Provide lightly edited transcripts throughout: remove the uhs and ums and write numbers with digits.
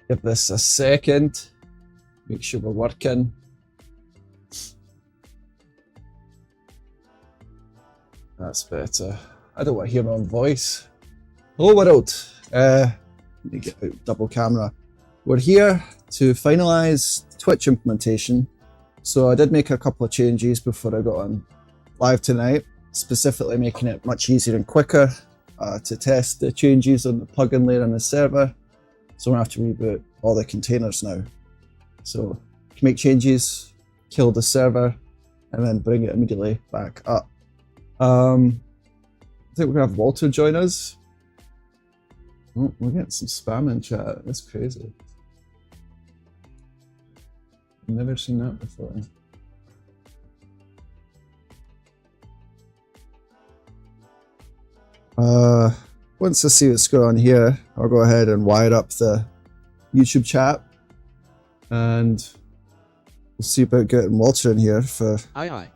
Give this a second. Make sure we're working. That's better. I don't want to hear my own voice. Hello world. Let me get out double camera. We're here to finalize Twitch implementation. So I did make a couple of changes before I got on live tonight, specifically making it much easier and quicker to test the changes on the plugin layer on the server. So we're going to have to reboot all the containers now. So you can make changes, kill the server, and then bring it immediately back up. I think we're going to have Walter join us. Oh, we're getting some spam in chat. That's crazy. I've never seen that before. Once I see what's going on here, I'll go ahead and wire up the YouTube chat, and we'll see about getting Walter in here for. Aye.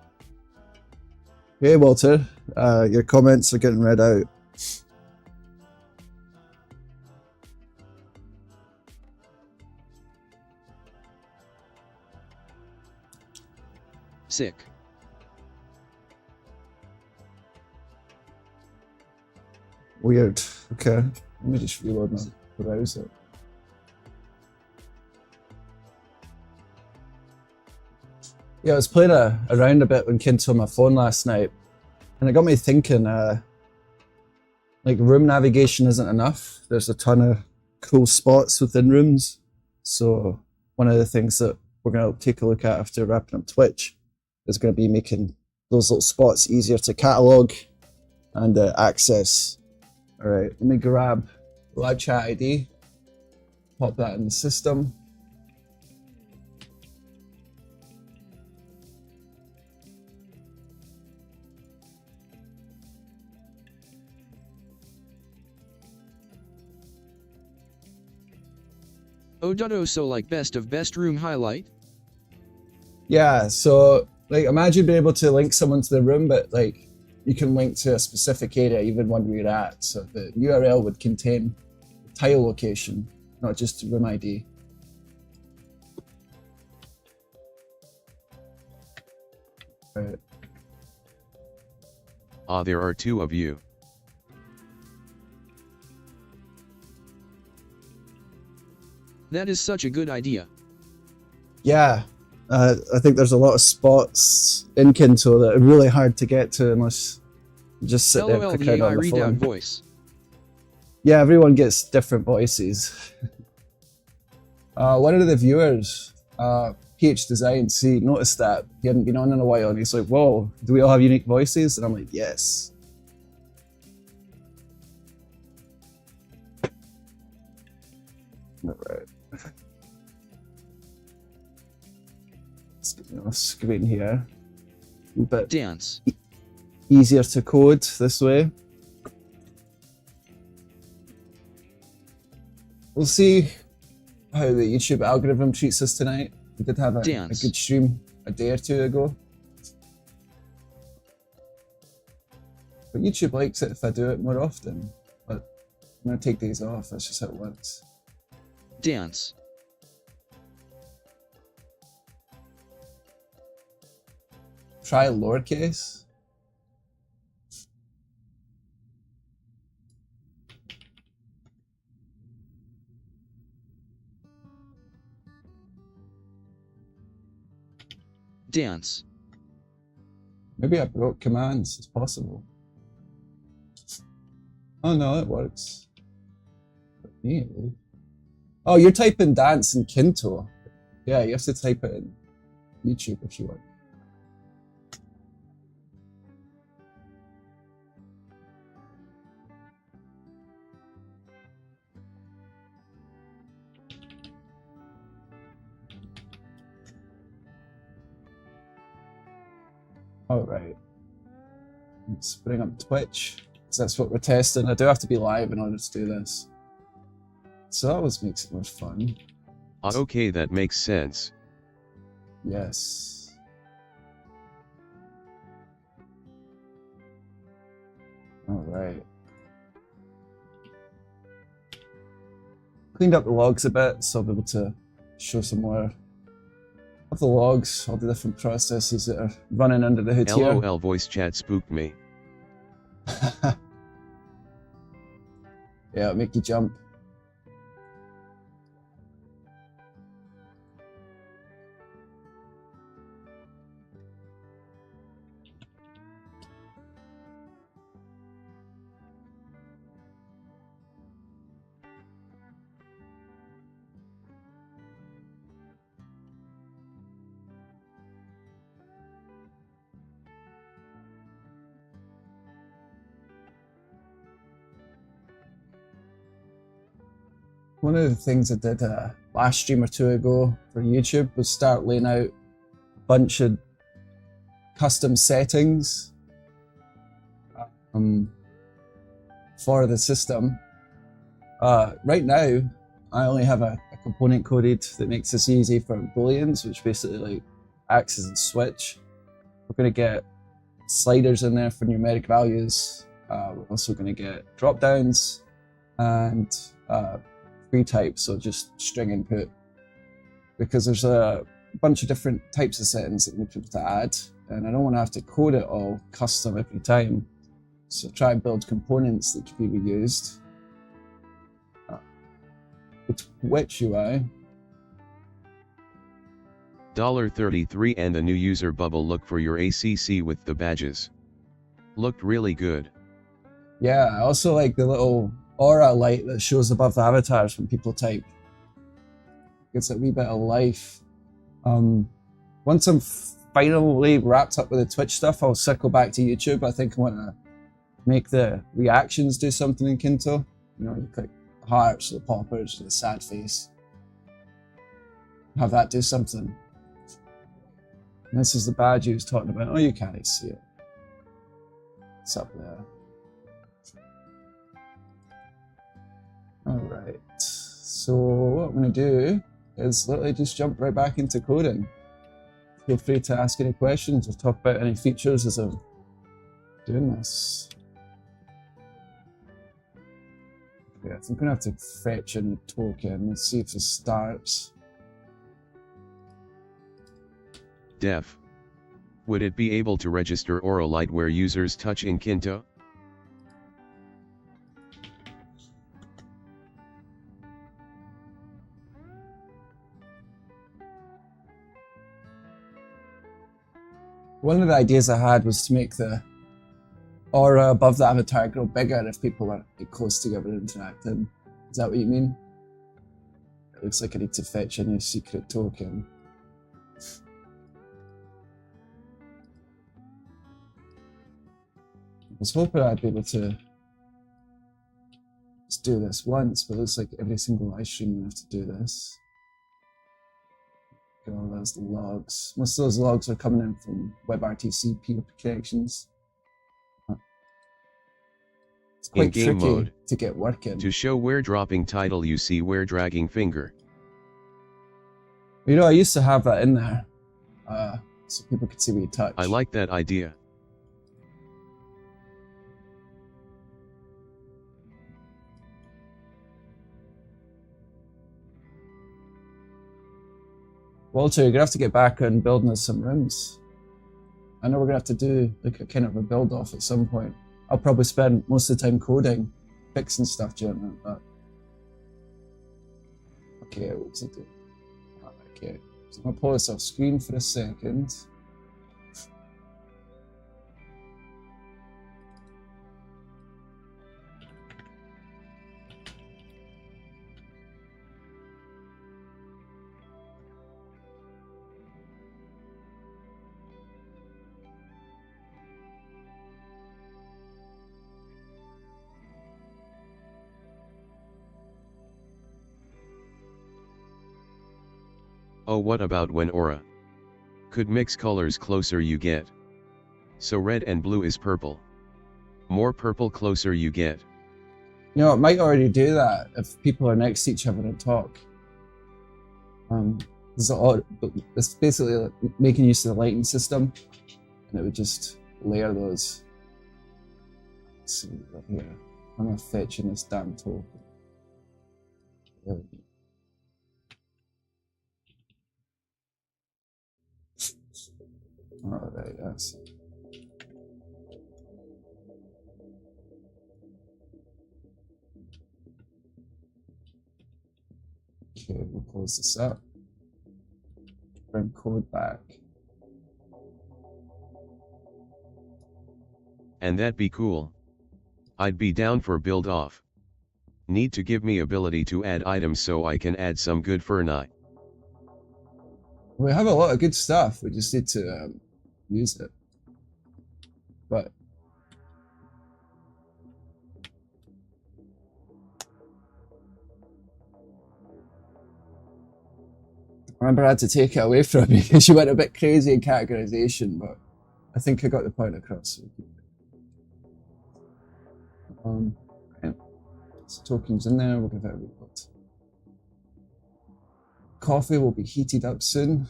Hey Walter, your comments are getting read out. Sick. Weird. Okay, let me just reload my browser. Yeah, I was playing around a bit with Kynto on my phone last night, and it got me thinking, like room navigation isn't enough. There's a ton of cool spots within rooms. So one of the things that we're going to take a look at after wrapping up Twitch is going to be making those little spots easier to catalog and access. All right, let me grab live chat ID, pop that in the system. So like best of best room highlight? Yeah, so like imagine being able to link someone to the room, but like you can link to a specific area, even one where you're at. So the URL would contain the tile location, not just room ID. Right. There are two of you. That is such a good idea. Yeah, I think there's a lot of spots in Kynto that are really hard to get to unless you just sit there and click out on the phone. Voice. Yeah, everyone gets different voices. One of the viewers, PH Design, he noticed that he hadn't been on in a while, and he's like, "Whoa, do we all have unique voices?" And I'm like, "Yes." All right. Let's get me off screen here. A bit Dance. Easier to code this way. We'll see how the YouTube algorithm treats us tonight. We did have a good stream a day or two ago. But YouTube likes it if I do it more often. But I'm going to take these off, that's just how it works. Dance. Try lowercase. Dance. Maybe I broke commands, it's possible. Oh no, it works. Really? Oh, you're typing dance in Kynto. Yeah, you have to type it in YouTube if you want. All right. Let's bring up Twitch, because that's what we're testing. I do have to be live in order to do this. So that always makes it more fun. Okay, that makes sense. Yes. All right. cleaned up the logs a bit, so I'll be able to show some more of the logs, all the different processes that are running under the hood here. LOL voice chat spooked me. Yeah, it'll make you jump. One of the things I did last stream or two ago for YouTube was start laying out a bunch of custom settings for the system. Right now, I only have a component coded that makes this easy for booleans, which basically like acts as a switch. We're going to get sliders in there for numeric values. We're also going to get drop downs and free types, so just string input, because there's a bunch of different types of settings that we need people to add, and I don't want to have to code it all custom every time. So try and build components that can be reused. With which UI? $33 and a new user bubble. Look for your ACC with the badges. Looked really good. Yeah, I also like the little aura light that shows above the avatars when people type. Gives it a wee bit of life. Once I'm finally wrapped up with the Twitch stuff, I'll circle back to YouTube. I think I want to make the reactions do something in Kynto. You know, you click the hearts, the poppers, the sad face. Have that do something. And this is the badge he was talking about. Oh, you can't see it. It's up there. Alright, so what I'm going to do is literally just jump right back into coding. Feel free to ask any questions or talk about any features as I'm doing this. Okay, I think I'm going to have to fetch a new token. Let's see if this starts. Def. Would it be able to register Aura Light where users touch in Kynto? One of the ideas I had was to make the aura above the avatar grow bigger if people are close together interacting. Is that what you mean? It looks like I need to fetch a new secret token. I was hoping I'd be able to just do this once, but it looks like every single live stream I have to do this. Oh, those logs. Most of those logs are coming in from WebRTC-powered connections. It's quite In-game tricky mode, to get working. To show where dropping title you see where dragging finger. You know, I used to have that in there, so people could see where you touch. I like that idea. Walter, you're gonna have to get back on building us some rooms. I know we're gonna have to do like a kind of a build off at some point. I'll probably spend most of the time coding, fixing stuff during that, but okay, what's it do? Okay, so I'm gonna pull this off screen for a second. Oh, what about when Aura could mix colors closer you get? So red and blue is purple. More purple closer you get. You know, it might already do that if people are next to each other and talk. It's basically like making use of the lighting system, and it would just layer those. Let's see right here. I'm gonna fetch in this damn token. All right, yes. Okay, we'll close this up. Bring code back. And that'd be cool. I'd be down for build off. Need to give me ability to add items so I can add some good Ferni. We have a lot of good stuff. We just need to use it. But I remember I had to take it away from you because you went a bit crazy in categorization, but I think I got the point across. Okay. So tokens in there, we'll give it a reboot. Coffee will be heated up soon.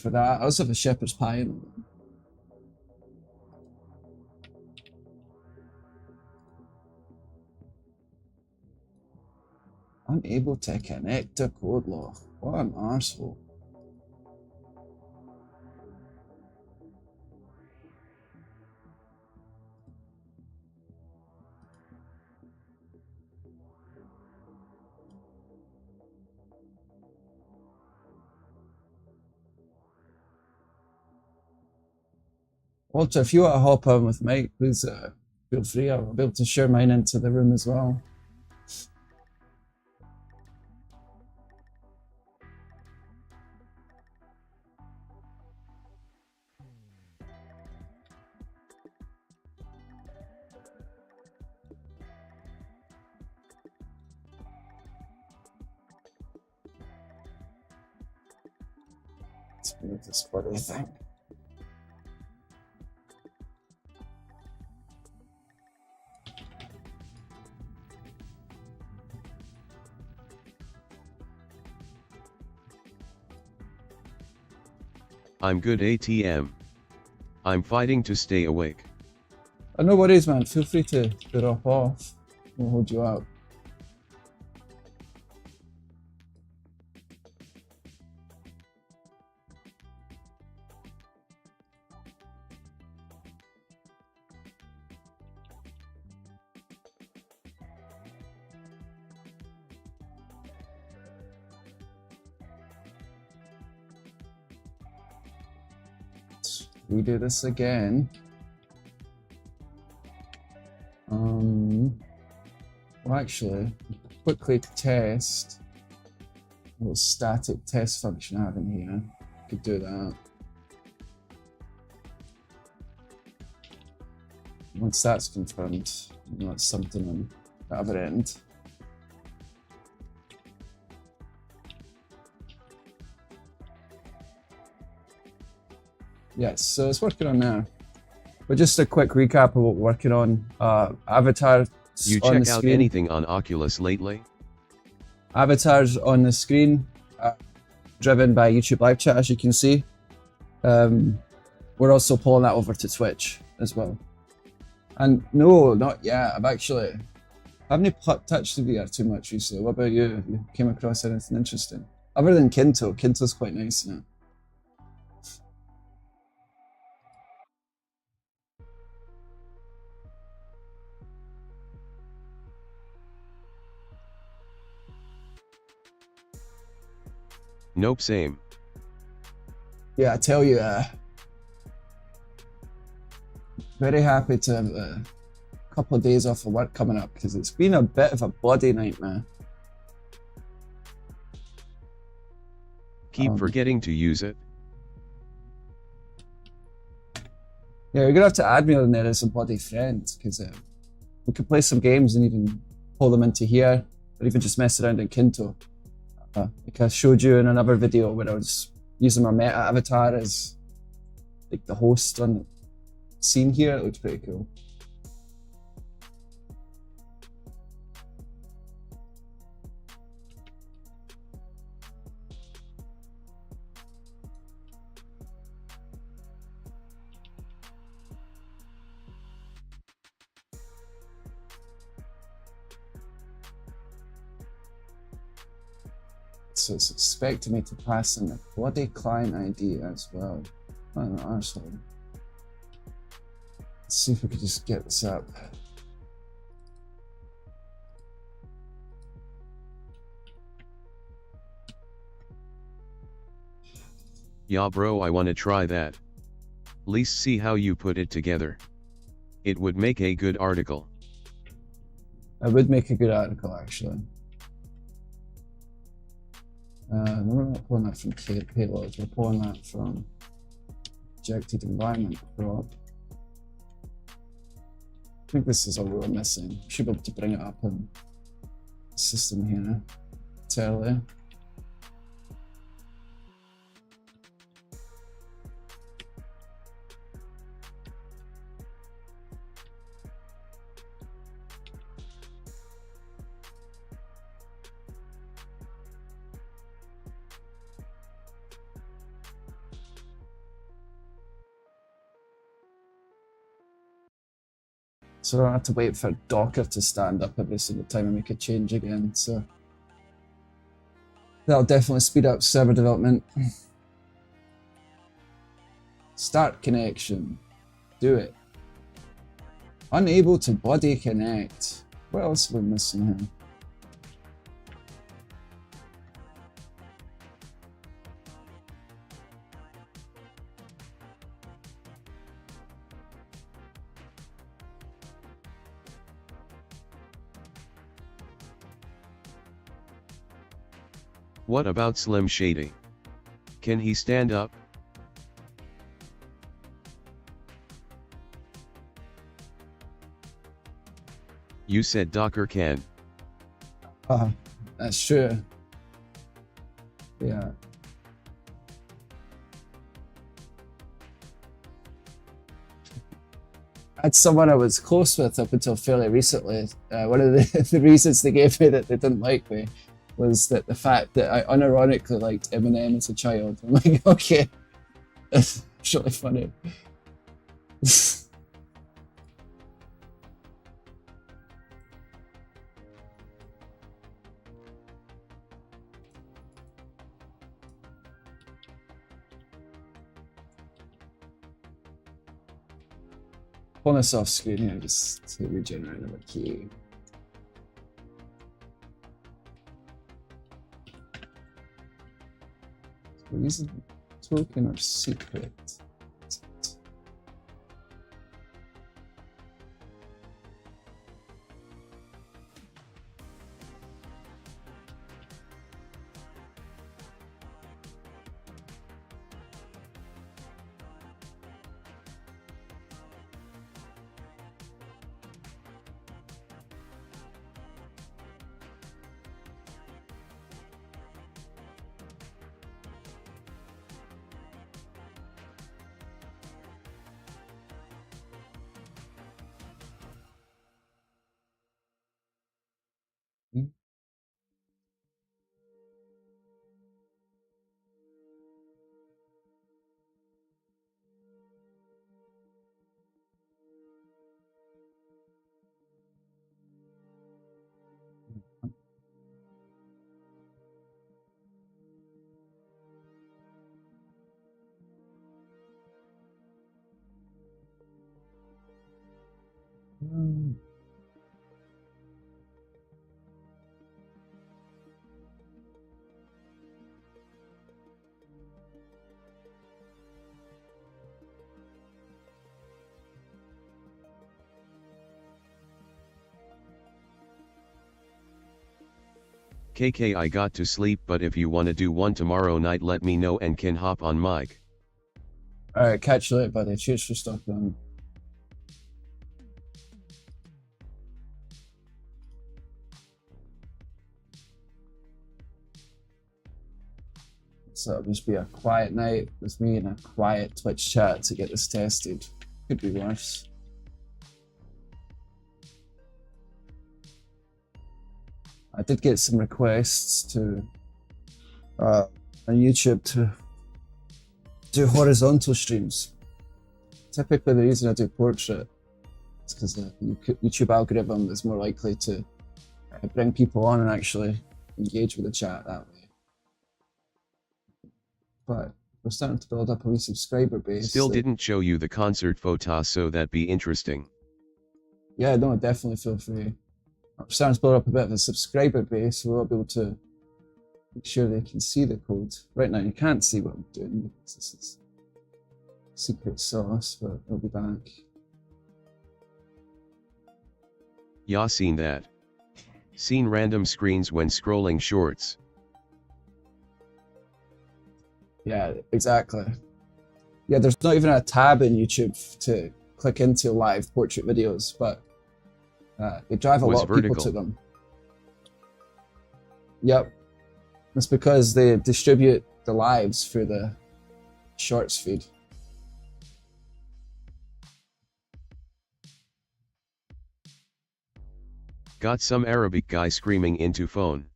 For that, I also have a shepherd's pie in it. Unable to connect to code lock. What an arsehole. Walter, if you want to hop on with Mike, please feel free. I'll be able to share mine into the room as well. Let's move this bloody thing. I'm good ATM. I'm fighting to stay awake. No worries, man. Feel free to drop off. We'll hold you out. We do this again. Well, actually, quickly test a little static test function I have in here. Could do that. Once that's confirmed, you know, that's something on the other end. Yes, so it's working on now. But just a quick recap of what we're working on. Avatars You on the check out screen. anything on Oculus lately? Avatars on the screen, driven by YouTube live chat, as you can see. We're also pulling that over to Twitch as well. And no, not yet. I haven't touched the VR too much recently. What about you? Have you came across anything interesting? Other than Kynto. Kynto's quite nice now. Nope, same. Yeah, I tell you, very happy to have a couple of days off of work coming up because it's been a bit of a bloody nightmare. Keep forgetting to use it. Yeah, you're gonna have to add me on there as a bloody friend because we could play some games and even pull them into here, or even just mess around in Kynto. Like I showed you in another video where I was using my meta avatar as like the host on the scene here. It looks pretty cool. So it's expecting me to pass in the bloody client ID as well. What an arsehole. Let's see if we could just get this up. Yeah bro, I wanna try that. Least see how you put it together. It would make a good article. I would make a good article actually. We're not pulling that from payloads, we're pulling that from objected environment prop. I think this is all we were missing. We should be able to bring it up in the system here. Tell you. So I don't have to wait for Docker to stand up every single time I make a change again, so that'll definitely speed up server development. Start connection. Do it. Unable to bloody connect. What else are we missing here? What about Slim Shady? Can he stand up? You said Docker can. That's true. Yeah. I had someone I was close with up until fairly recently. One of the reasons they gave me that they didn't like me was that the fact that I unironically liked Eminem as a child. I'm like, okay, that's really funny. On this off screen here, just to regenerate another key. So we're using token or secret. KK, I got to sleep, but if you wanna do one tomorrow night let me know and can hop on mic. Alright, catch you later, buddy. Cheers for stopping on. So it'll just be a quiet night with me and a quiet Twitch chat to get this tested. Could be worse. I did get some requests to on YouTube to do horizontal streams. Typically the reason I do portrait is because the YouTube algorithm is more likely to bring people on and actually engage with the chat that way. but we're starting to build up a wee subscriber base. Still didn't show you the concert photos, so that'd be interesting. Yeah, no, definitely feel free. We're starting to build up a bit of a subscriber base, so we'll be able to make sure they can see the code. Right now, you can't see what I'm doing because this is secret sauce, but we'll be back. Yeah, seen that. Seen random screens when scrolling shorts. Yeah, exactly. Yeah, there's not even a tab in YouTube to click into live portrait videos, but they drive a lot of people to them. Yep. It's because they distribute the lives through the shorts feed. Got some Arabic guy screaming into phone.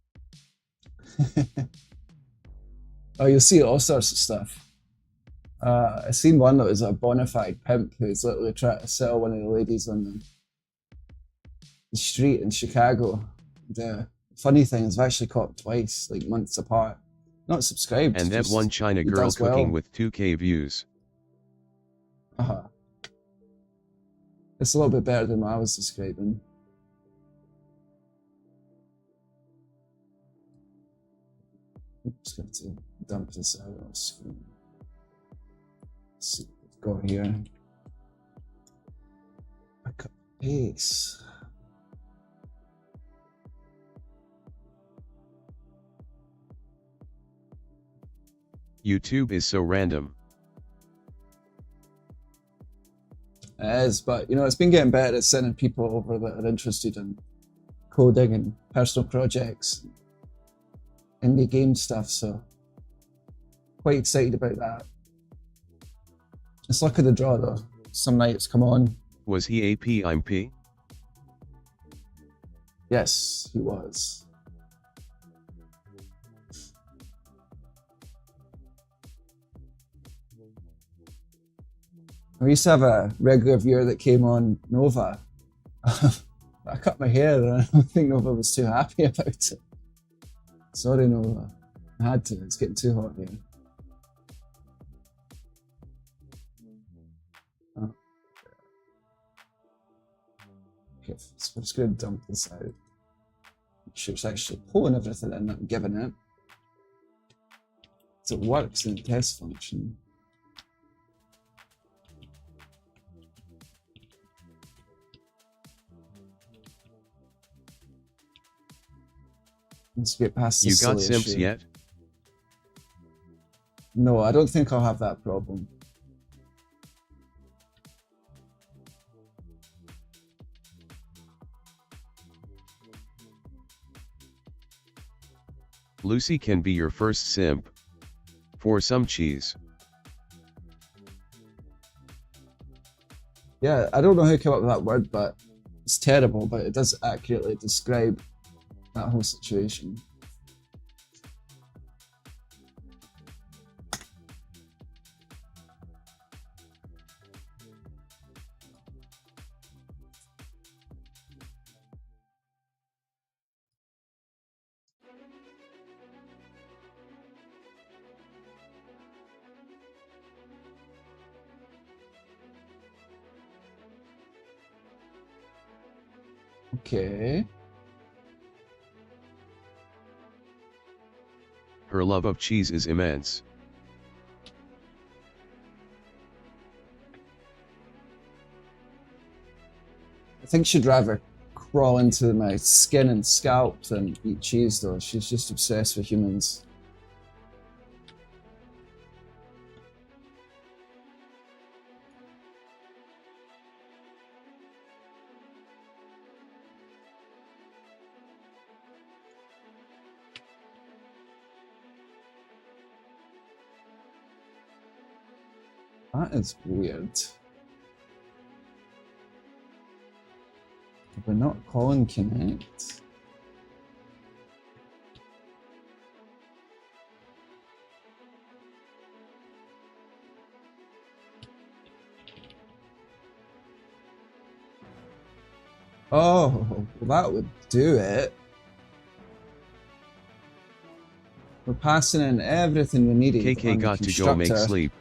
Oh, you'll see all sorts of stuff. I seen one that was a bona fide pimp who's literally trying to sell one of the ladies on the street in Chicago. The funny thing is, I've actually caught twice, like months apart. Not subscribed. And that one China girl cooking with 2K views. It's a little bit better than what I was describing. I'm just going to dump this out on screen. Let's see, let's go here. Back up pace. YouTube is so random. It is, but you know, it's been getting better at sending people over that are interested in coding and personal projects, indie game stuff, so quite excited about that. It's luck of the draw though. Some nights come on. Was he APIMP? Yes, he was. I used to have a regular viewer that came on Nova. I cut my hair and I don't think Nova was too happy about it. Sorry, Nova. I had to. It's getting too hot here. Oh. Okay, so we're just going to dump this out. Make sure it's actually pulling everything in, not giving it. So it works in the test function. Let's get past this. You got simps issue. yet? No, I don't think I'll have that problem. Lucy can be your first simp. For some cheese. Yeah, I don't know who came up with that word, but it's terrible, but it does accurately describe that whole situation. Okay. Her love of cheese is immense. I think she'd rather crawl into my skin and scalp than eat cheese, though. She's just obsessed with humans. That is weird. We're not calling connect. Oh, well, that would do it. We're passing in everything we needed KK on the got to go make constructor. sleep.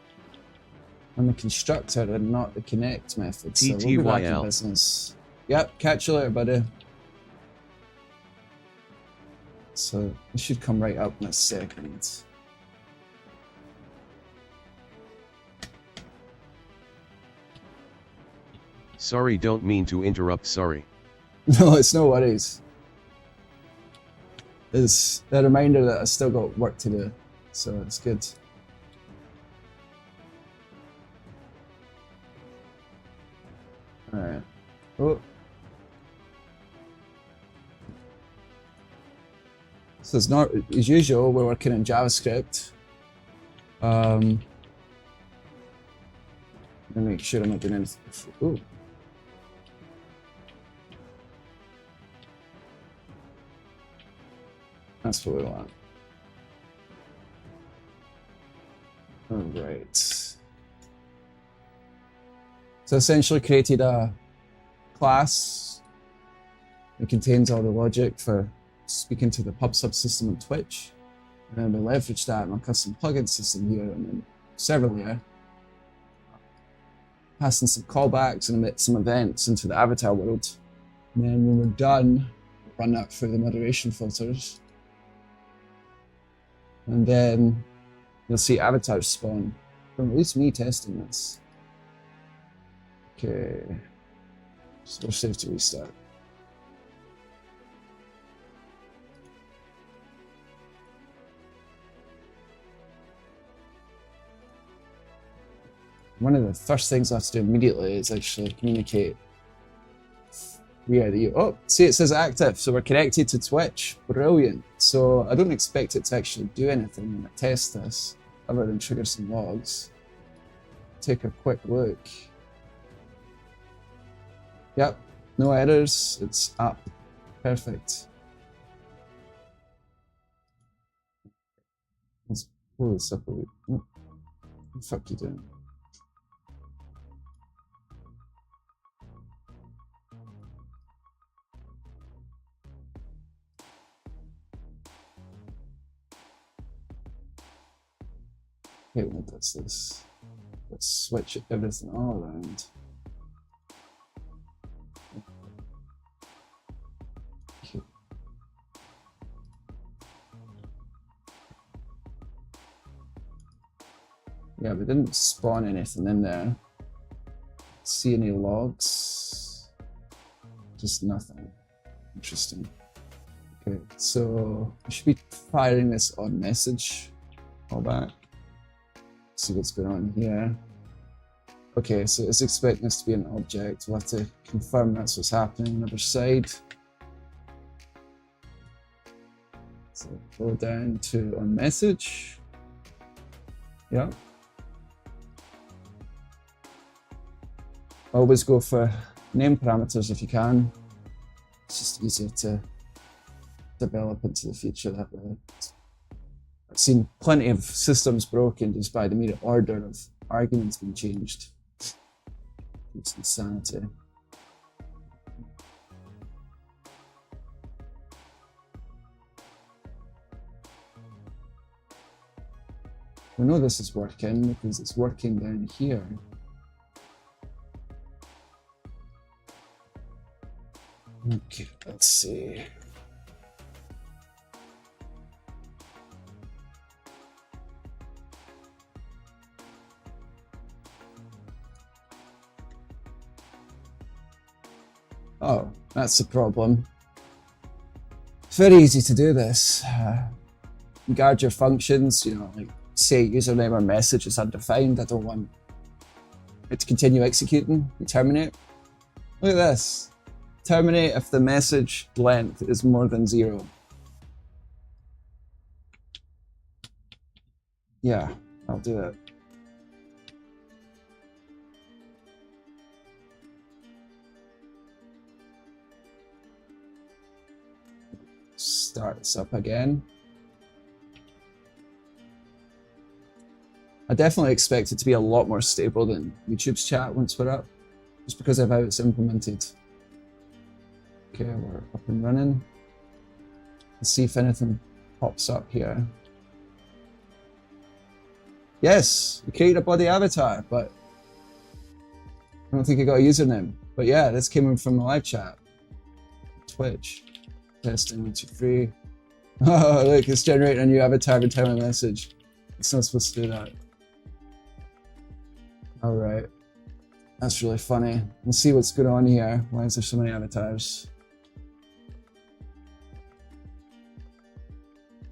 On the constructor and not the connect method. So we'll be back in TTYL. business. Yep, catch you later, buddy. So it should come right up in a second. Sorry, don't mean to interrupt, sorry. No, it's no worries. It's a reminder that I still got work to do, so it's good. Alright. Oh. So it's not, as usual, we're working in JavaScript. Let me make sure I'm not doing anything. Ooh. That's what we want. Alright. So essentially created a class that contains all the logic for speaking to the pub subsystem on Twitch. And then we leverage that in our custom plugin system here and then server layer. Passing some callbacks and emit some events into the avatar world. And then when we're done, run that through the moderation filters. And then you'll see avatars spawn from at least me testing this. Okay, so we're safe to restart. One of the first things I have to do immediately is actually communicate via the... Oh, see, it says active, so we're connected to Twitch. Brilliant. So I don't expect it to actually do anything when I test this, other than trigger some logs. Take a quick look. Yep, no errors, it's up. Perfect. Let's pull this up a bit. What the fuck are you doing? Okay, what does this? Let's switch everything all around. Okay. Yeah, we didn't spawn anything in there. See any logs? Just nothing. Interesting. Okay, so we should be firing this on message. All back. See what's going on here. Okay, so it's expecting this to be an object. We'll have to confirm that's what's happening on the other side. So go down to on message. Yeah. Always go for name parameters if you can. It's just easier to develop into the future that way. I've seen plenty of systems broken just by the mere order of arguments being changed. It's insanity. We know this is working because it's working down here. Okay, let's see. Oh, that's the problem. Very easy to do this. Guard your functions, you know, like say username or message is undefined. I don't want it to continue executing. You terminate. Look at this. Terminate if the message length is more than 0. Yeah, I'll do it. Start this up again. I definitely expect it to be a lot more stable than YouTube's chat once we're up, just because of how it's implemented. Okay, we're up and running. Let's see if anything pops up here. Yes, we created a bloody avatar, but I don't think I got a username. But yeah, this came in from the live chat. Twitch. Testing 1, 2, 3. Oh, look, it's generating a new avatar every time I message. It's not supposed to do that. Alright. That's really funny. Let's see what's going on here. Why is there so many avatars?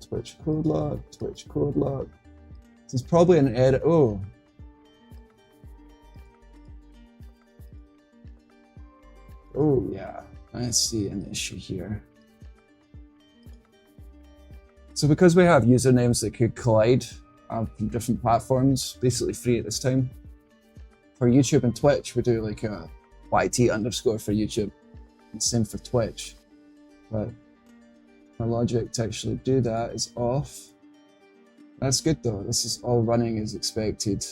Twitch code lock, Twitch code lock. This is probably an edit. Oh. Oh, yeah. I see an issue here. So because we have usernames that could collide from different platforms, basically free at this time. For YouTube and Twitch, we do like a YT underscore for YouTube, and same for Twitch. But our logic to actually do that is off. That's good though. This is all running as expected.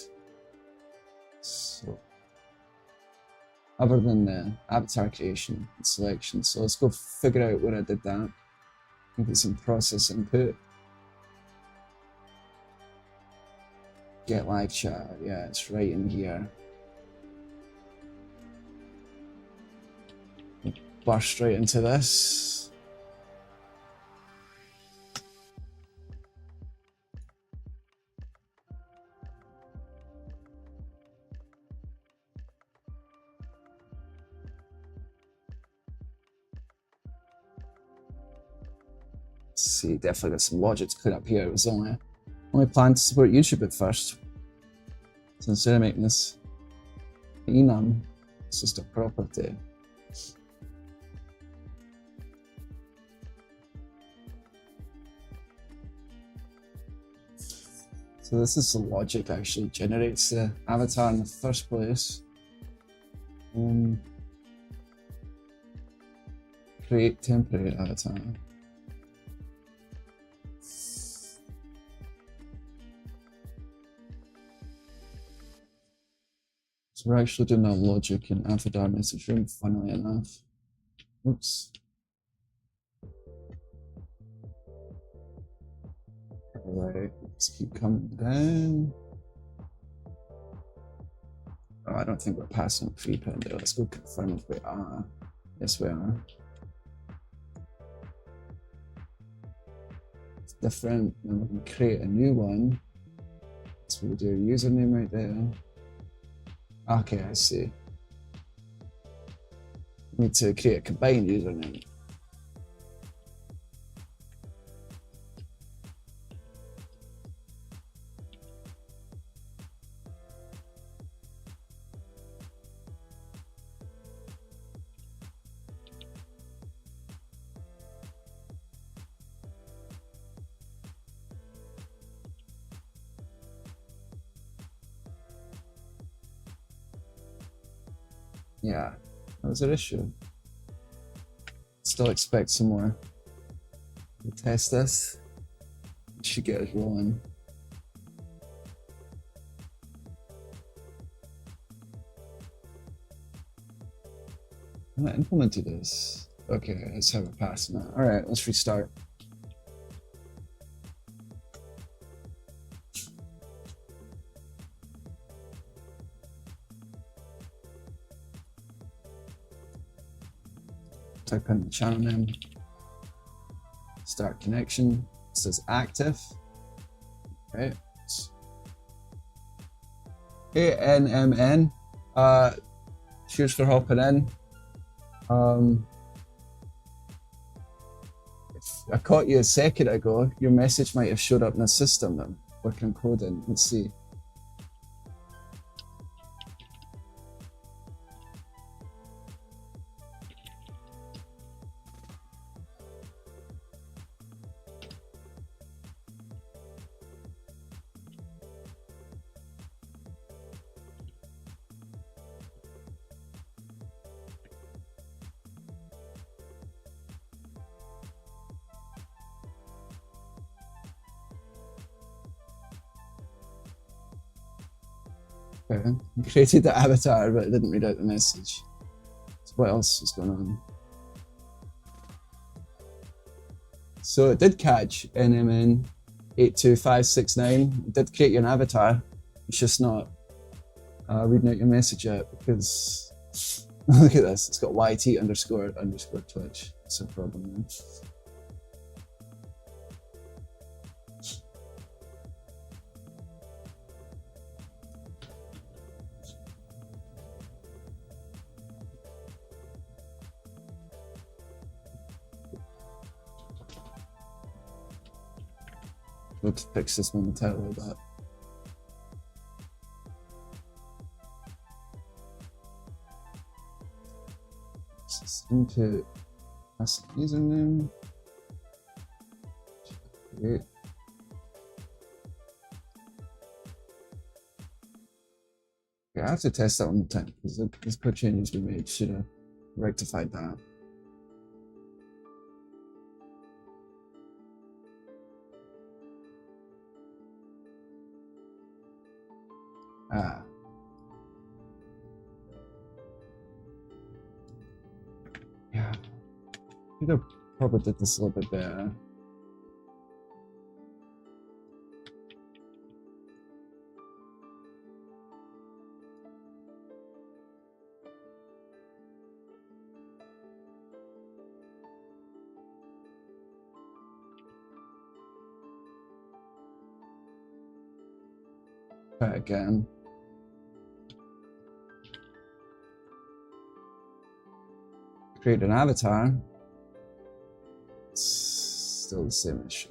So, other than the avatar creation and selection. So let's go figure out where I did that. I think it's in process input. Get live chat. Yeah, it's right in here. Burst right into this. Let's see, definitely got some logic to put up here. It was only planned to support YouTube at first. So instead of making this enum, it's just a property. So this is the logic that actually generates the avatar in the first place. Create temporary avatar. So we're actually doing our logic in avatar message room, funnily enough. Oops. Alright, let's keep coming down. Oh, I don't think we're passing a prepend there. Let's go confirm if we are. Yes, we are. It's different. Then we can create a new one. So we'll do a username right there. Okay, I see. We need to create a combined username. Yeah, that was an issue. Still expect some more. We'll test this. It should get us rolling. I'm not implemented this. Okay, let's have a pass now. All right, let's restart. Type in the channel name, start connection. It says active. Right. ANMN. Cheers for hopping in. If I caught you a second ago, your message might have showed up in the system then. Working on coding. Let's see. Okay. I created the avatar, but it didn't read out the message. So what else is going on? So it did catch NMN 82569. It did create you an avatar. It's just not reading out your message yet because look at this. It's got YT__Twitch. It's a problem, man. We'll have to fix this momentarily, but into as username. Create. Yeah, I have to test that one more time because this code changes we made should have rectified that. Ah. Yeah. I think I probably did this a little bit better. Try again. Create an avatar. It's still the same issue.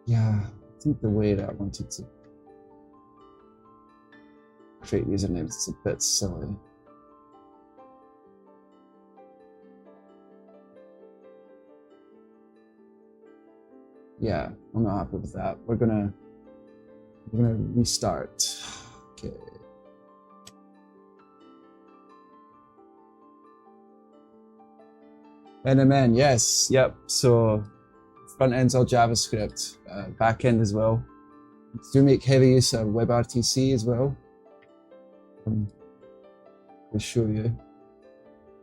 Yeah, I think the way that I wanted to create usernames is a bit silly. Yeah, I'm not happy with that. We're gonna restart. Okay. NMN, yes, yep. So front end's all JavaScript, back end as well. Do make heavy use of WebRTC as well. I'll show you.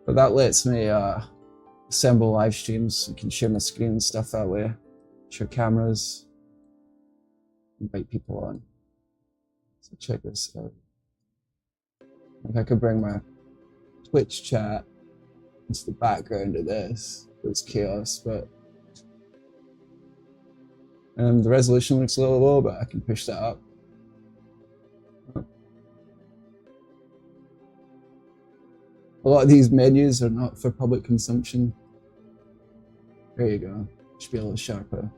But that lets me assemble live streams. You can share my screen and stuff that way. Share cameras. Invite people on. So check this out. If I could bring my Twitch chat into the background of this, it's chaos, but the resolution looks a little low, but I can push that up. A lot of these menus are not for public consumption. There you go. Should be a little sharper.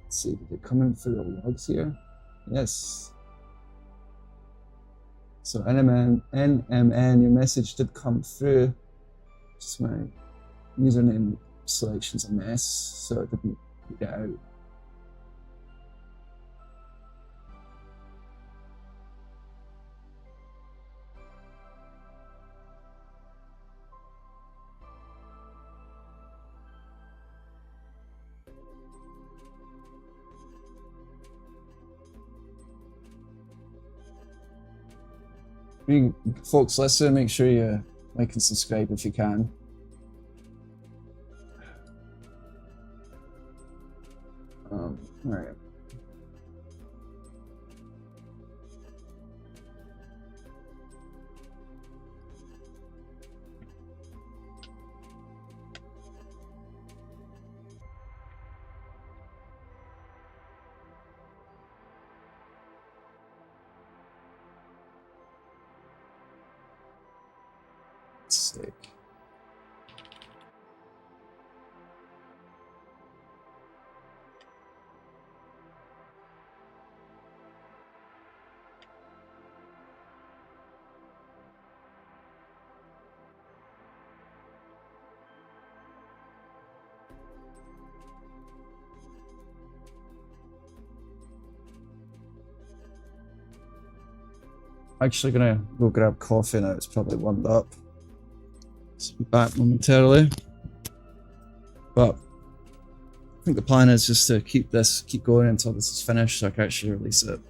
Let's see, did it come in through the logs here? Yes. So NMN, your message did come through. Just my username selection's a mess, so it didn't read it out. You folks listen, make sure you like and subscribe if you can. All right. Sick. Actually gonna go grab coffee now, it's probably warmed up. So I'll be back momentarily. But I think the plan is just to keep going until this is finished so I can actually release it.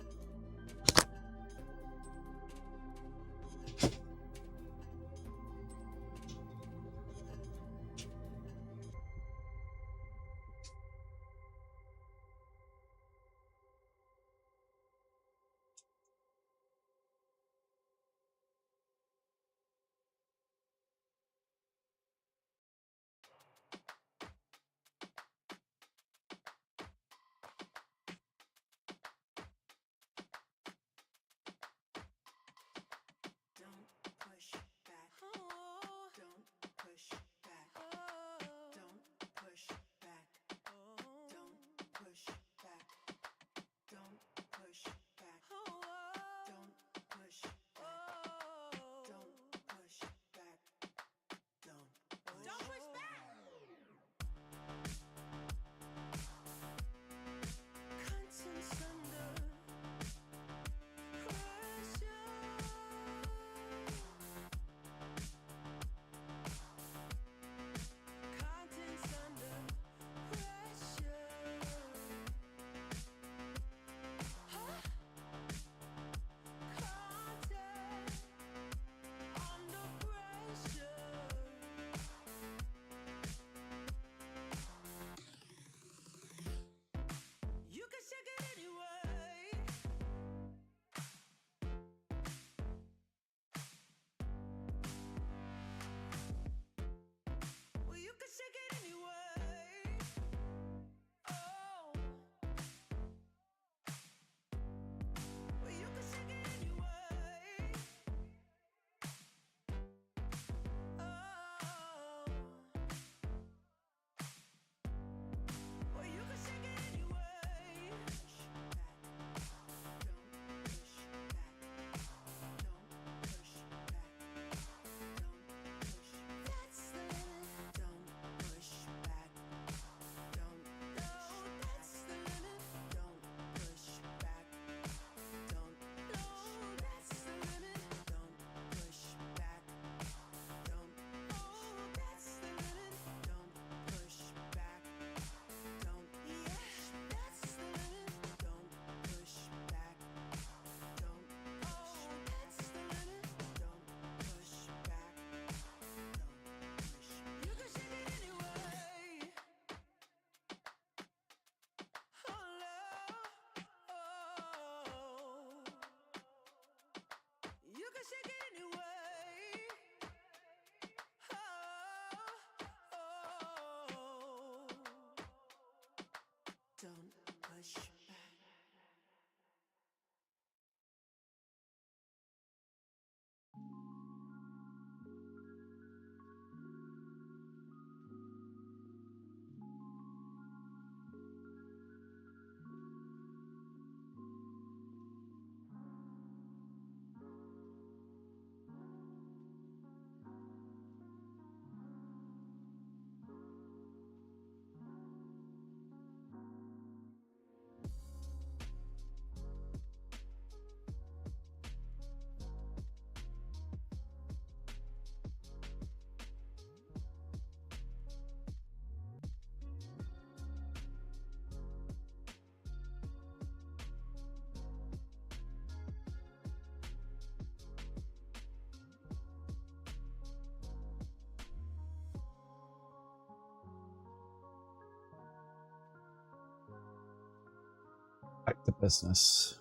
Back to business.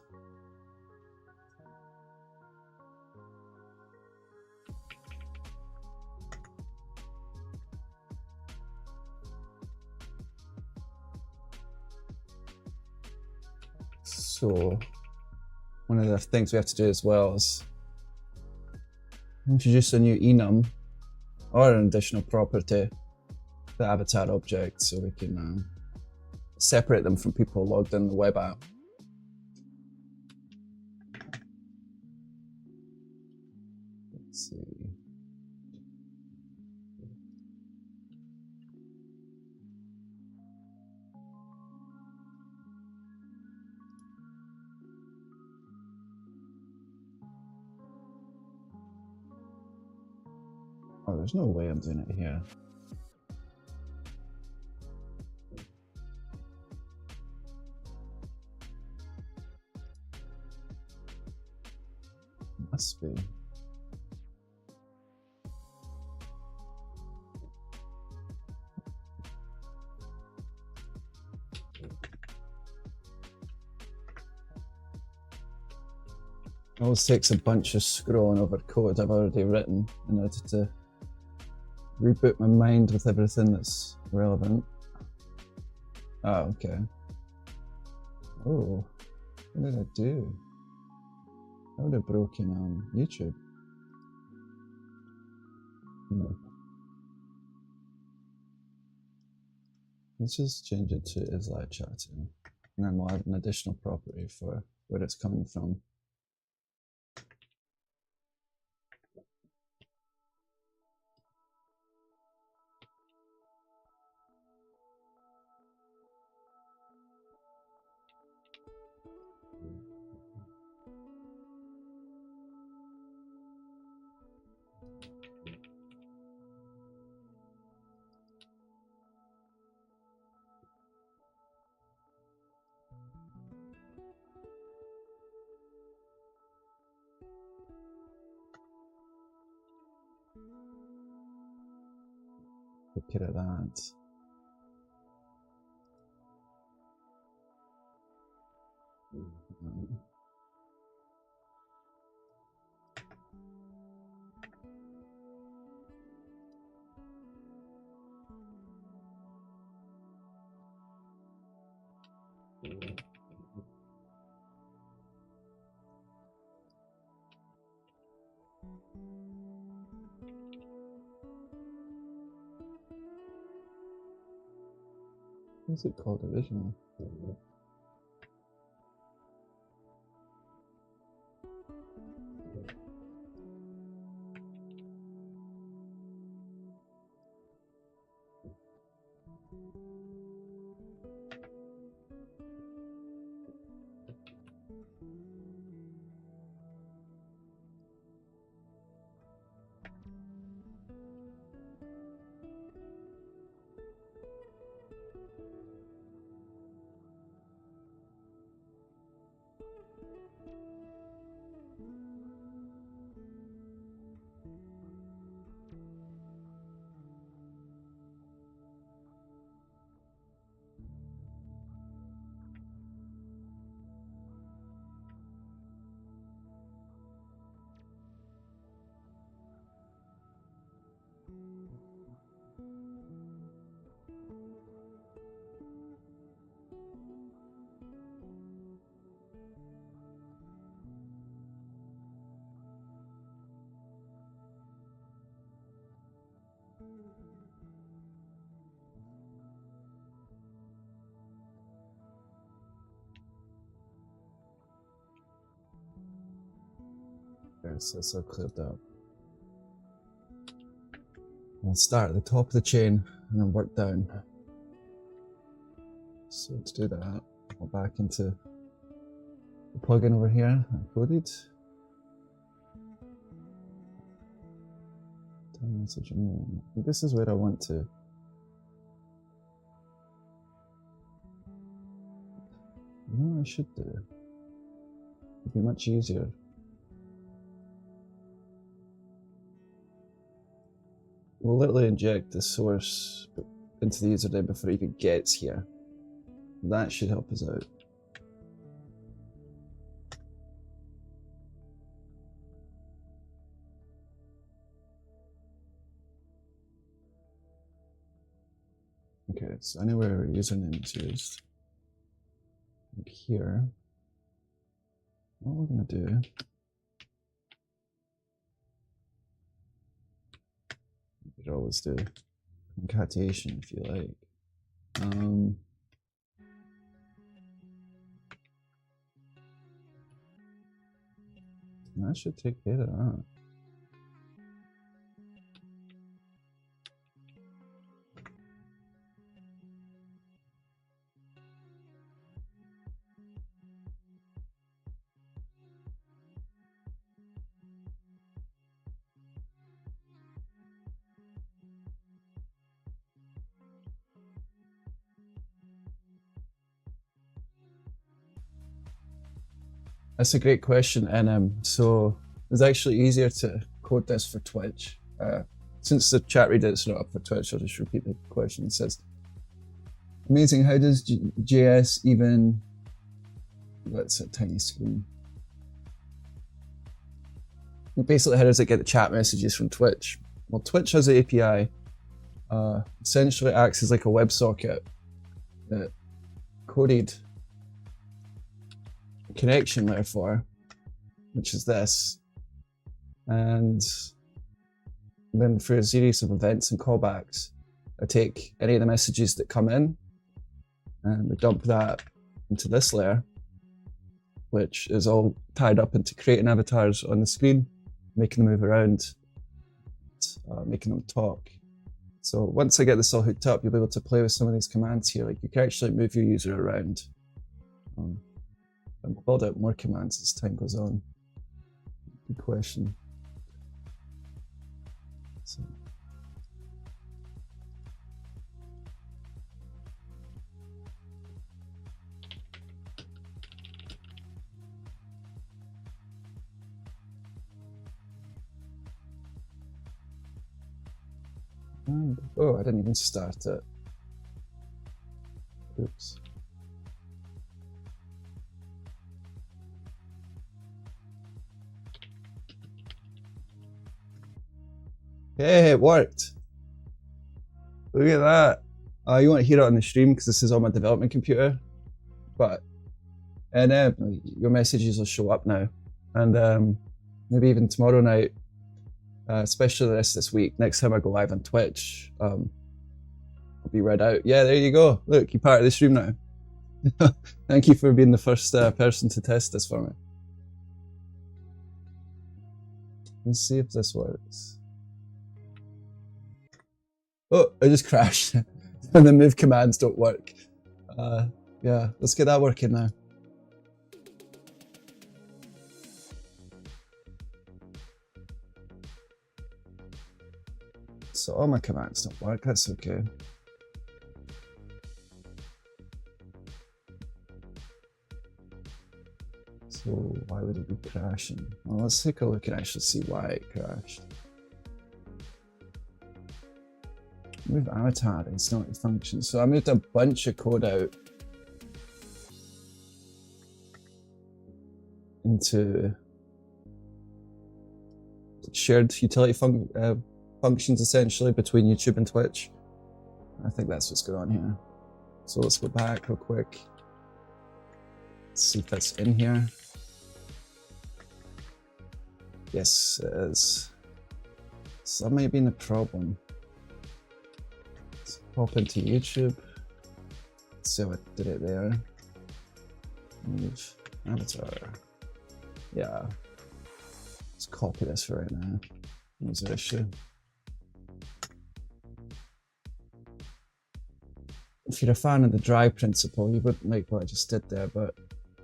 So one of the things we have to do as well is introduce a new enum or an additional property, the avatar object, so we can separate them from people logged in the web app. Let's see. Oh, there's no way I'm doing it here. Must be. It always takes a bunch of scrolling over code I've already written in order to reboot my mind with everything that's relevant. Oh, okay. Oh, what did I do? I would have broken YouTube. No. Let's just change it to is live chatting. And then we'll add an additional property for where it's coming from. Take care of that. What's it called originally? Okay, so it's all cleared up. We'll start at the top of the chain and then work down. So to do that, go back into the plugin over here, encoded. Time message. This is where I want to. You know what I should do? It'd be much easier. We'll literally inject the source into the username before it even gets here. That should help us out. Okay, so anywhere where username is used. Like here. What we're going to do. You could always do concatenation if you like. That should take care of that. That's a great question, and so it's actually easier to code this for Twitch. Since the chat reader is not up for Twitch, I'll just repeat the question. It says, amazing, how does JS even, that's a tiny screen. Basically, how does it get the chat messages from Twitch? Well, Twitch has an API, essentially acts as like a WebSocket that coded a connection layer for, which is this. And then for a series of events and callbacks, I take any of the messages that come in and we dump that into this layer, which is all tied up into creating avatars on the screen, making them move around, making them talk. So once I get this all hooked up, you'll be able to play with some of these commands here. Like you can actually move your user around. And build out more commands as time goes on. Good question. So. Oh, I didn't even start it. Oops. Hey, it worked. Look at that. You won't hear it on the stream because this is on my development computer, but your messages will show up now, and maybe even tomorrow night, especially the rest of this week. Next time I go live on Twitch, I'll be read out. Yeah, there you go. Look, you're part of the stream now. Thank you for being the first person to test this for me. Let's see if this works. Oh, I just crashed. And the move commands don't work. Yeah, let's get that working now. So all my commands don't work, that's okay. So why would it be crashing? Well, let's take a look and actually see why it crashed. Move avatar, it's not a function. So I moved a bunch of code out into shared utility functions essentially between YouTube and Twitch. I think that's what's going on here. So let's go back real quick. Let's see if that's in here. Yes, it is. So that might be the problem. Let's pop into YouTube. Let's see how I did it there. Move avatar. Yeah. Let's copy this for right now. There's an issue. If you're a fan of the dry principle, you wouldn't like what I just did there, but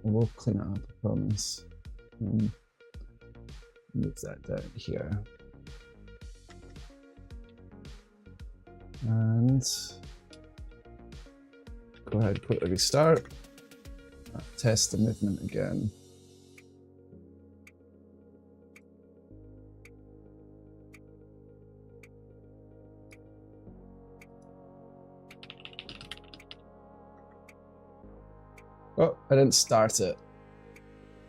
we'll clean it up, I promise. Move that down here. And go ahead and quickly restart. Test the movement again. Oh, I didn't start it.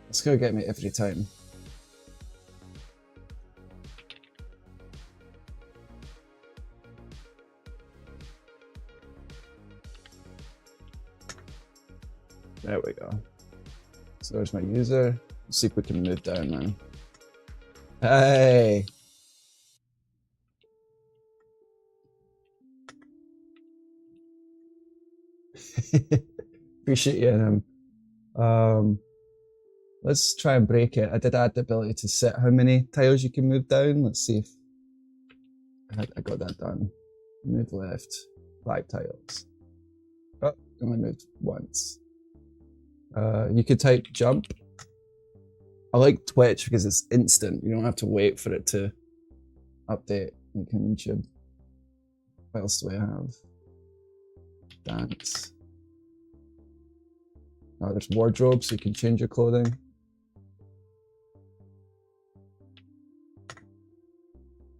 It's gonna get me every time. There we go. So there's my user. Let's see if we can move down now. Hey! Appreciate you, let's try and break it. I did add the ability to set how many tiles you can move down. Let's see if I got that done. Move left, 5 tiles. Oh, only moved once. You could type jump. I like Twitch because it's instant. You don't have to wait for it to update like on YouTube. What else do I have? Dance. Oh, there's wardrobe, so you can change your clothing.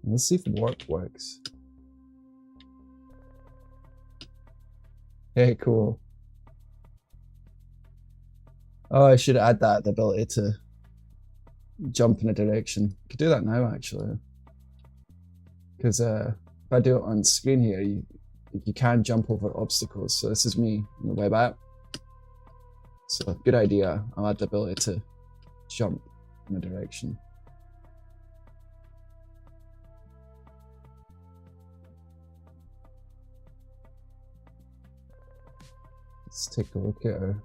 Let's see if warp works. Hey, cool. Oh, I should add that, the ability to jump in a direction. I could do that now, actually. Because if I do it on screen here, you can jump over obstacles. So this is me in the web app. So good idea. I'll add the ability to jump in a direction. Let's take a look at our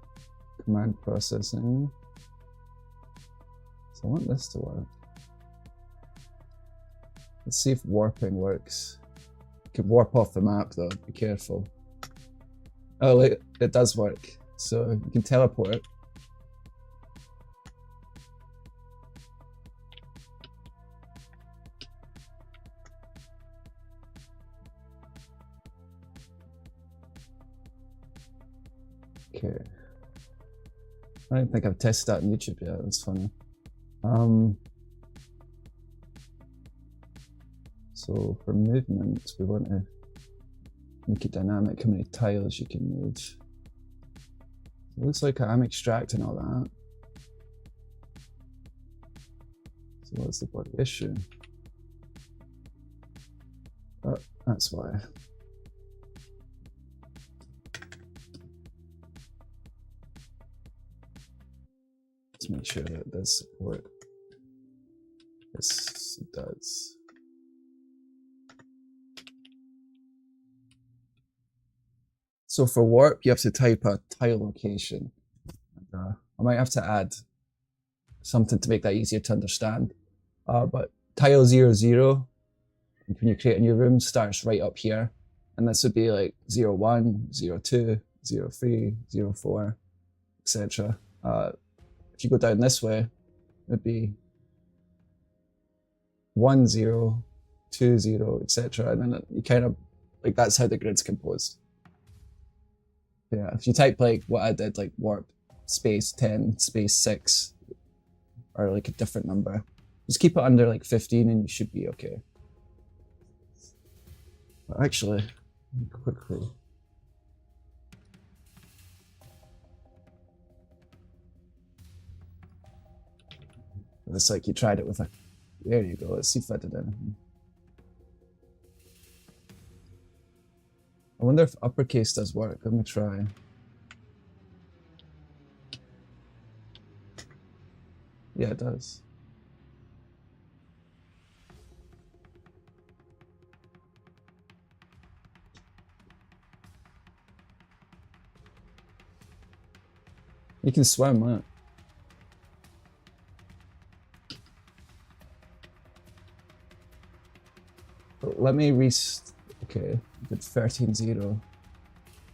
command processing. So I want this to work. Let's see if warping works. You can warp off the map though, be careful. Oh, look, it does work. So you can teleport. Okay. I don't think I've tested that on YouTube yet, that's funny. So for movement, we want to make it dynamic, how many tiles you can move. It looks like I'm extracting all that. So what's the body issue? Oh, that's why. Let's make sure that it does support. Yes, it does. So for warp, you have to type a tile location. I might have to add something to make that easier to understand. But tile 00, when you create a new room, starts right up here. And this would be like 01, 02, 03, 04, etc. If you go down this way, it would be 10, 20, etc. And then you kind of, like, that's how the grid's composed. Yeah, if you type like what I did, like warp space 10 space 6, or like a different number, just keep it under like 15 and you should be okay. But actually, quickly. It's like you tried it with a, there you go, let's see if I did anything. I wonder if uppercase does work. Let me try. Yeah, it does. You can swim, huh? Let me okay, did 13-0.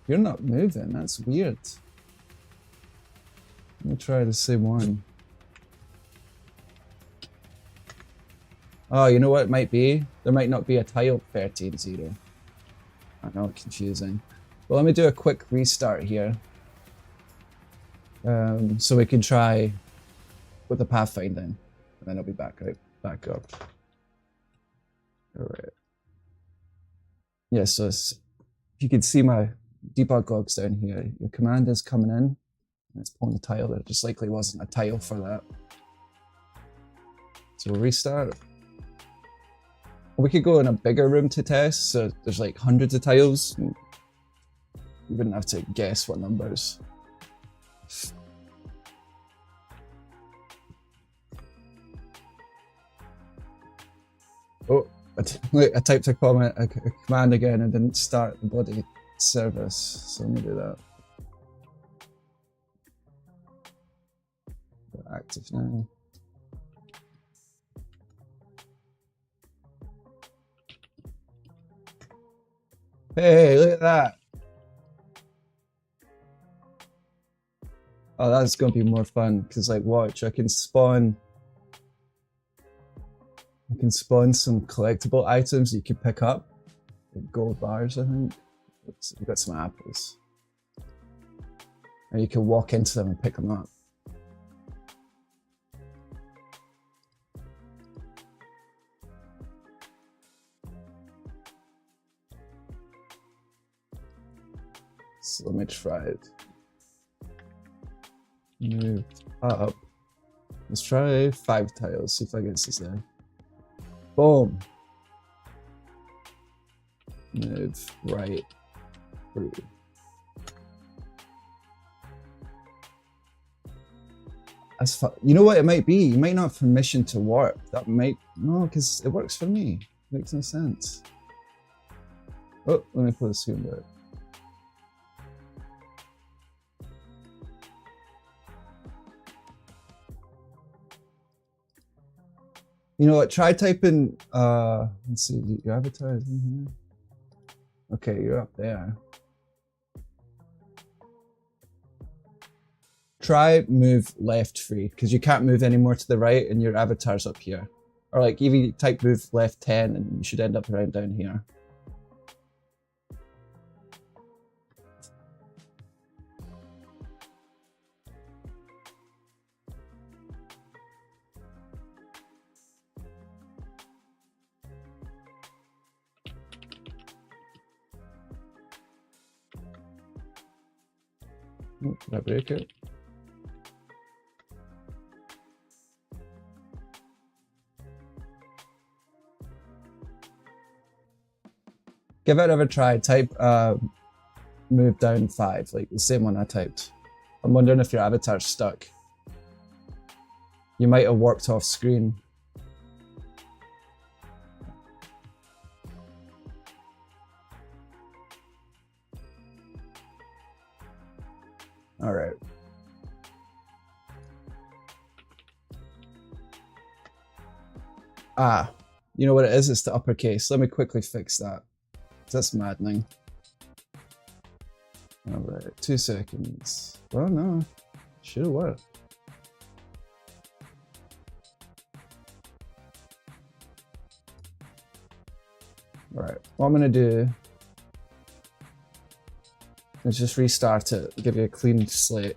You're not moving, that's weird. Let me try the same one. Oh, you know what it might be? There might not be a tile 13-0. I know, confusing. Well, let me do a quick restart here. So we can try with the pathfinding, and then I'll be back up. Alright. Yeah, so if you can see my debug logs down here, your command is coming in, and it's pulling a tile. There just likely wasn't a tile for that. So we'll restart. We could go in a bigger room to test, so there's like hundreds of tiles. You wouldn't have to guess what numbers. Oh, I typed a command again and didn't start the bloody service, so let me do that. They're active now. Hey, look at that! Oh, that's gonna be more fun, because like watch, I can spawn some collectible items you can pick up. Like gold bars, I think. We've got some apples. And you can walk into them and pick them up. So let me try it. Move up. Let's try 5 tiles, see if I get this there. Boom. Move right through. That's you know what it might be? You might not have permission to warp. That might no, because it works for me. Makes no sense. Oh, let me put the screen back. You know what? Try typing. Let's see. Your avatar is in here. Okay, you're up there. Try move left free because you can't move any more to the right, and your avatar's up here. Or like if you type move left 10, and you should end up around down here. Oh, did I break it? Give it another try. Type move down 5, like the same one I typed. I'm wondering if your avatar's stuck. You might have warped off screen. All right. Ah, you know what it is? It's the uppercase. Let me quickly fix that. That's maddening. All right, 2 seconds. Well, no, should have worked. All right, what I'm gonna do is just restart it, give you a clean slate.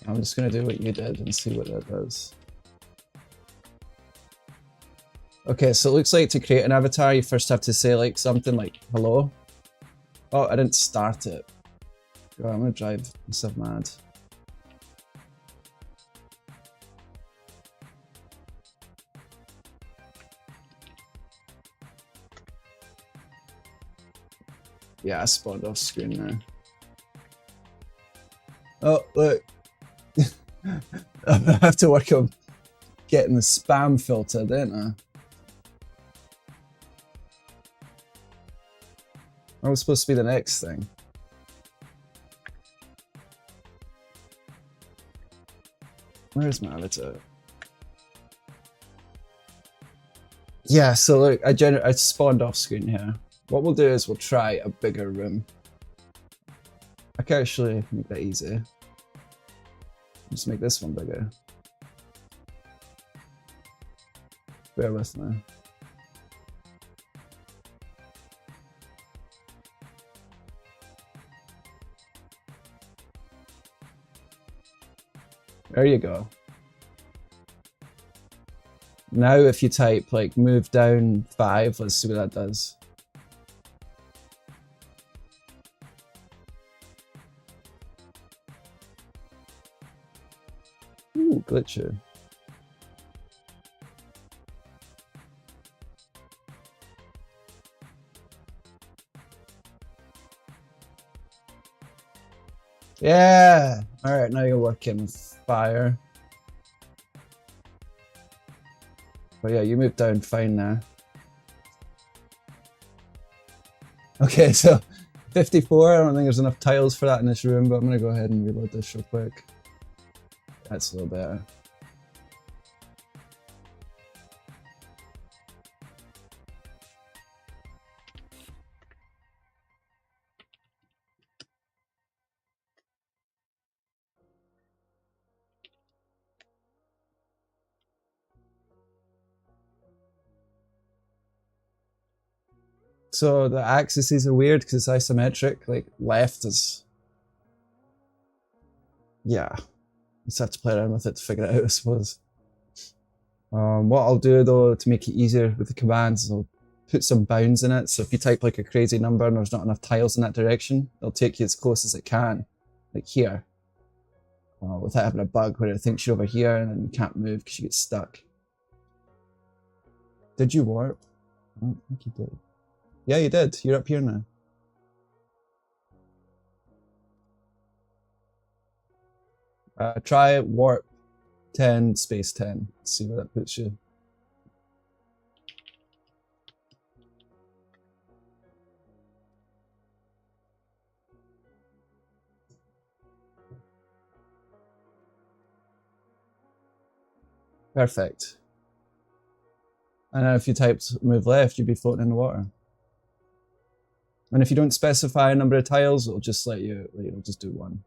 I'm just gonna do what you did and see what that does. Okay, so it looks like to create an avatar, you first have to say like something like hello. Oh, I didn't start it. God, I'm gonna drive myself mad. Yeah, I spawned off screen now. Oh, look. I have to work on getting the spam filter, don't I? That was supposed to be the next thing. Where's my avatar? Yeah, so look, I spawned off screen here. What we'll do is we'll try a bigger room. I can actually make that easy. Just make this one bigger. Bear with me. There you go. Now if you type like move down 5, let's see what that does. Ooh, glitchy. Yeah! Alright, now you're working with fire. But yeah, you moved down fine now. Okay, so 54, I don't think there's enough tiles for that in this room, but I'm gonna go ahead and reload this real quick. That's a little better. So the axes are weird because it's isometric, like left is... yeah, just have to play around with it to figure it out, I suppose. What I'll do though to make it easier with the commands is I'll put some bounds in it. So if you type like a crazy number and there's not enough tiles in that direction, it'll take you as close as it can, like here, without having a bug where it thinks you're over here and then you can't move because you get stuck. Did you warp? I don't think you did. Yeah, you did. You're up here now. Try warp 10 space 10. See where that puts you. Perfect. And now if you typed move left, you'd be floating in the water. And if you don't specify a number of tiles, it'll just let you, it'll just do one.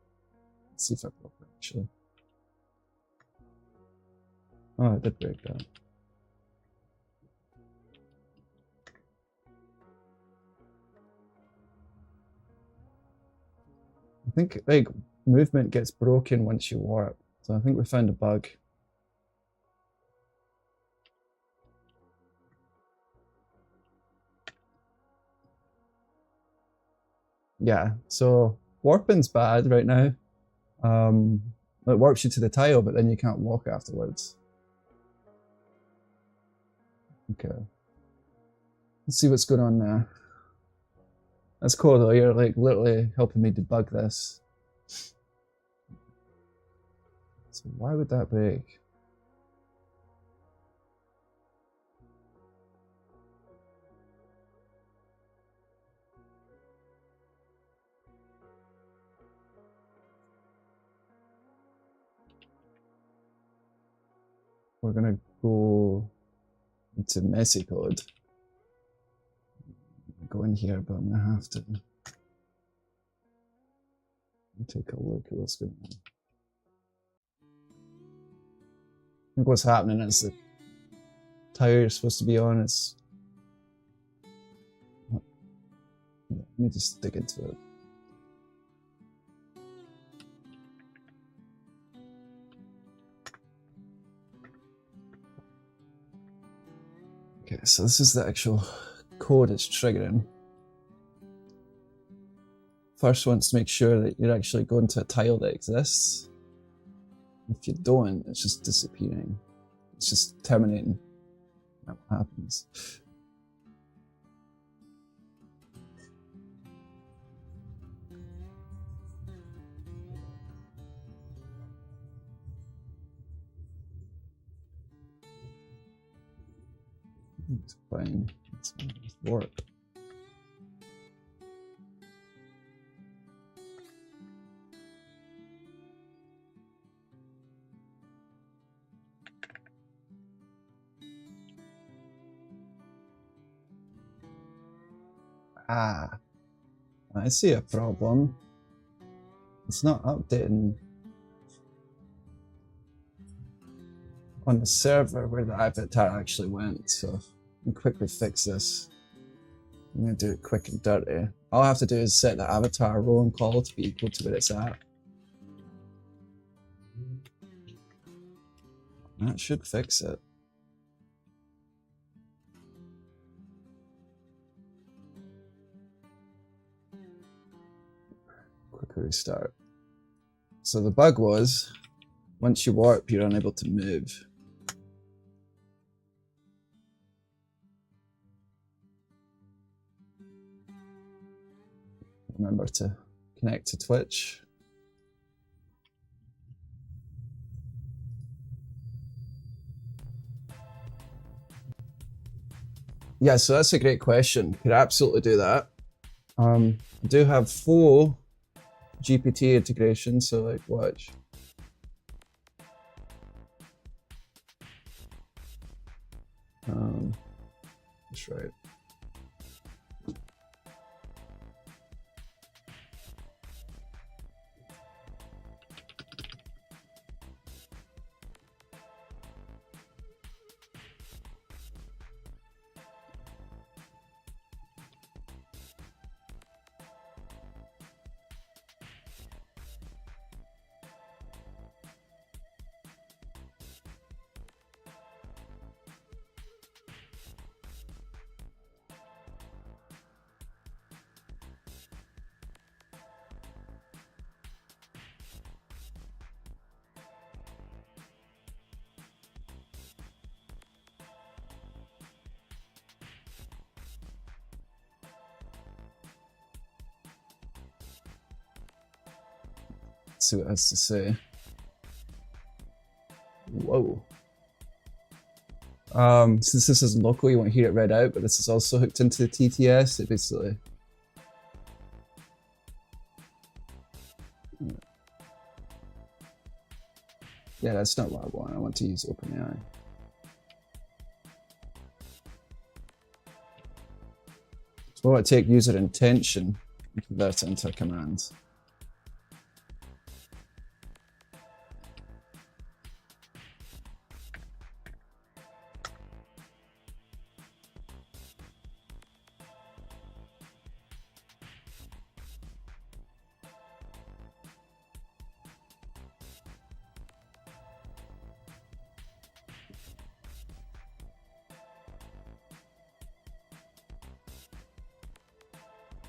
Let's see if I broke it actually. Oh, I did break that. I think like movement gets broken once you warp. So I think we found a bug. Yeah, so warping's bad right now. It warps you to the tile, but then you can't walk afterwards. Okay. Let's see what's going on there. That's cool though, you're like literally helping me debug this. So why would that break? We're gonna go into messy code. Go in here, but I'm gonna have to take a look at what's going on. I think what's happening is the tire you're supposed to be on is. Yeah, let me just dig into it. Okay, so this is the actual code it's triggering. First wants to make sure that you're actually going to a tile that exists. If you don't, it's just disappearing. It's just terminating. That happens. It's fine. It's work. Ah, I see a problem. It's not updating on the server where the avatar actually went, so let me quickly fix this. I'm gonna do it quick and dirty. All I have to do is set the avatar roll and call to be equal to where it's at. That should fix it. Quick restart. So the bug was, once you warp, you're unable to move. Remember to connect to Twitch. Yeah, so that's a great question. Could absolutely do that. I do have full GPT integration, so like watch. That's right. Let's see what it has to say. Whoa. Since this is local, you won't hear it read out, but this is also hooked into the TTS. It basically... Yeah, that's not what I want. I want to use OpenAI. So I want to take user intention and convert it into a command.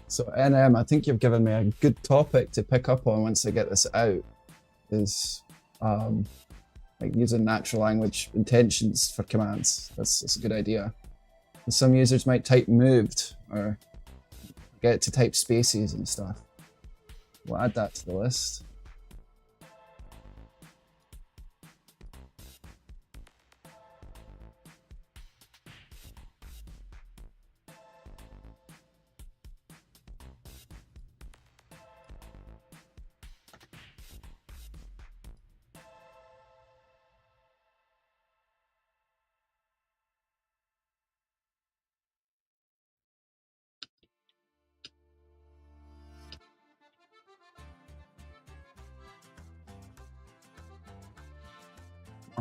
So NM, I think you've given me a good topic to pick up on once I get this out, is like using natural language intentions for commands. That's a good idea. And some users might type moved or get it to type spaces and stuff. We'll add that to the list.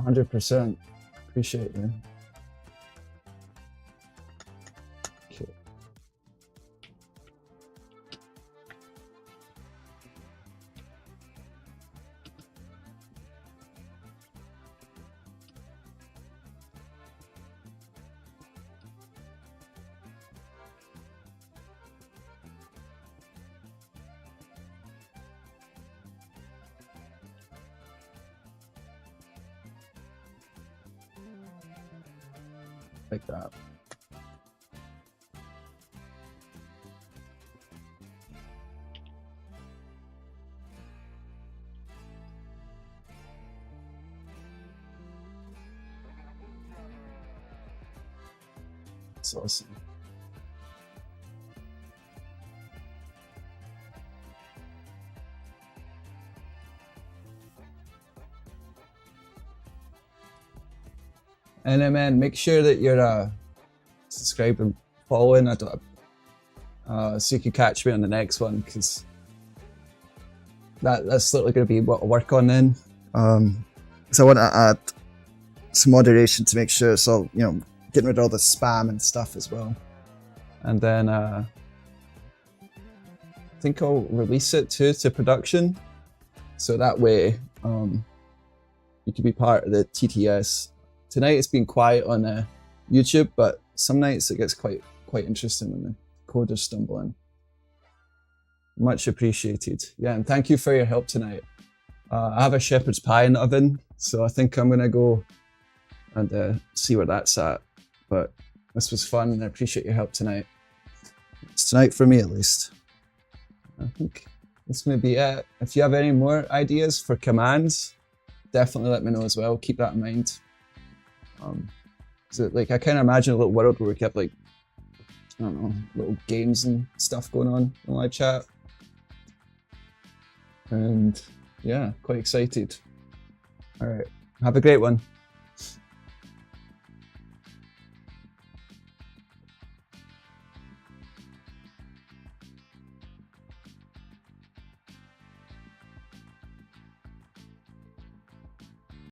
%. Appreciate you. Okay. Like that. That's awesome. And then, man, make sure that you're subscribed and following. So you can catch me on the next one, because that's literally going to be what I work on then. So I want to add some moderation to make sure, so getting rid of all the spam and stuff as well. And then I think I'll release it to production, so that way you can be part of the TTS. Tonight it's been quiet on YouTube, but some nights it gets quite interesting when the coders stumble in. Much appreciated. Yeah, and thank you for your help tonight. I have a shepherd's pie in the oven, so I think I'm gonna go and see where that's at. But this was fun, and I appreciate your help tonight. It's tonight for me, at least. I think that's gonna be it. If you have any more ideas for commands, definitely let me know as well. Keep that in mind. So like I kind of imagine a little world where we kept like, I don't know, little games and stuff going on in live chat. And yeah, quite excited. All right, have a great one.